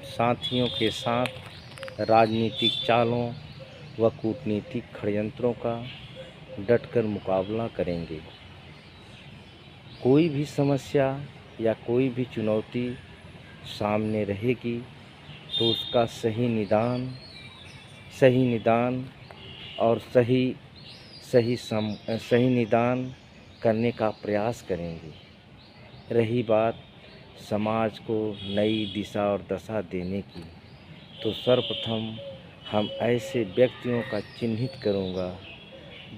साथियों के साथ राजनीतिक चालों व कूटनीतिक षड्यंत्रों का डटकर मुकाबला करेंगे। कोई भी समस्या या कोई भी चुनौती सामने रहेगी तो उसका सही निदान और सही निदान करने का प्रयास करेंगे। रही बात समाज को नई दिशा और दशा देने की, तो सर्वप्रथम हम ऐसे व्यक्तियों का चिन्हित करूँगा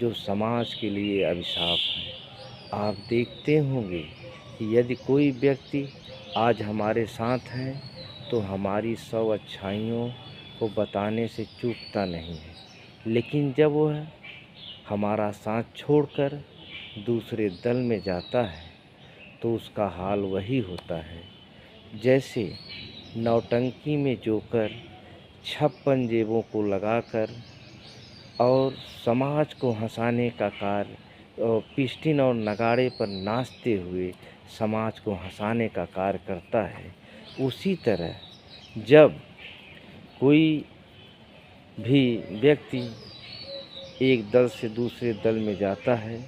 जो समाज के लिए अभिशाप हैं। आप देखते होंगे कि यदि कोई व्यक्ति आज हमारे साथ है तो हमारी 100 अच्छाइयों को बताने से चूकता नहीं है, लेकिन जब वह हमारा साथ छोड़कर दूसरे दल में जाता है तो उसका हाल वही होता है जैसे नौटंकी में जोकर 56 जेबों को लगाकर और समाज को हंसाने का कार्य और पिस्टिन और नगाड़े पर नाचते हुए समाज को हंसाने का कार्य करता है। उसी तरह जब कोई भी व्यक्ति एक दल से दूसरे दल में जाता है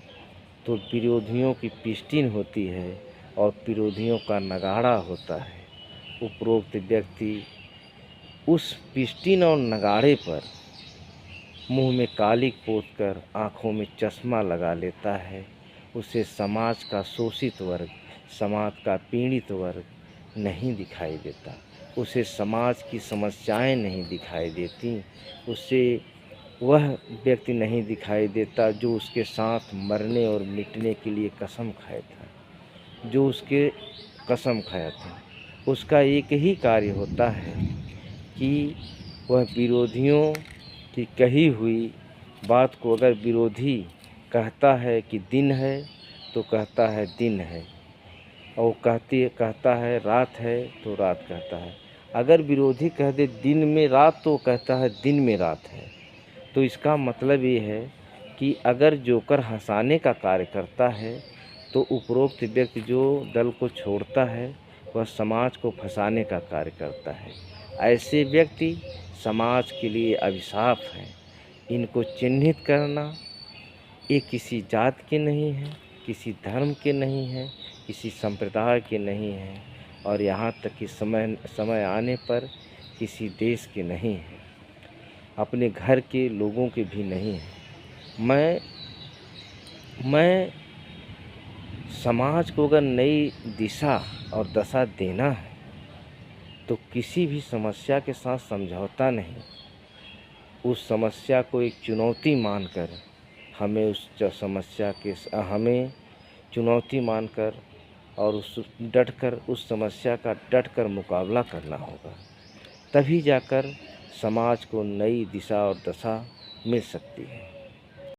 तो विरोधियों की पिस्टिन होती है और विरोधियों का नगाड़ा होता है। उपरोक्त व्यक्ति उस पिस्टिन और नगाड़े पर मुंह में कालिक पोतकर आँखों में चश्मा लगा लेता है। उसे समाज का शोषित वर्ग, समाज का पीड़ित वर्ग नहीं दिखाई देता, उसे समाज की समस्याएं नहीं दिखाई देती, उसे वह व्यक्ति नहीं दिखाई देता जो उसके साथ मरने और मिटने के लिए कसम खाया था, जो उसके कसम खाया था। उसका एक ही कार्य होता है कि वह विरोधियों की कही हुई बात को, अगर विरोधी कहता है कि दिन है तो कहता है दिन है, और कहता है रात है तो रात कहता है। अगर विरोधी कह दे दिन में रात तो कहता है दिन में रात है। तो इसका मतलब ये है कि अगर जोकर हंसाने का कार्य करता है तो उपरोक्त व्यक्ति जो दल को छोड़ता है वह समाज को फंसाने का कार्य करता है। ऐसे व्यक्ति समाज के लिए अभिशाप हैं। इनको चिन्हित करना, ये किसी जात के नहीं है, किसी धर्म के नहीं है, किसी संप्रदाय के नहीं है, और यहाँ तक कि समय आने पर किसी देश के नहीं है, अपने घर के लोगों के भी नहीं है। मैं समाज को अगर नई दिशा और दशा देना है तो किसी भी समस्या के साथ समझौता नहीं, उस समस्या को एक चुनौती मानकर हमें चुनौती मानकर और डटकर उस समस्या का डटकर मुकाबला करना होगा। तभी जाकर समाज को नई दिशा और दशा मिल सकती है।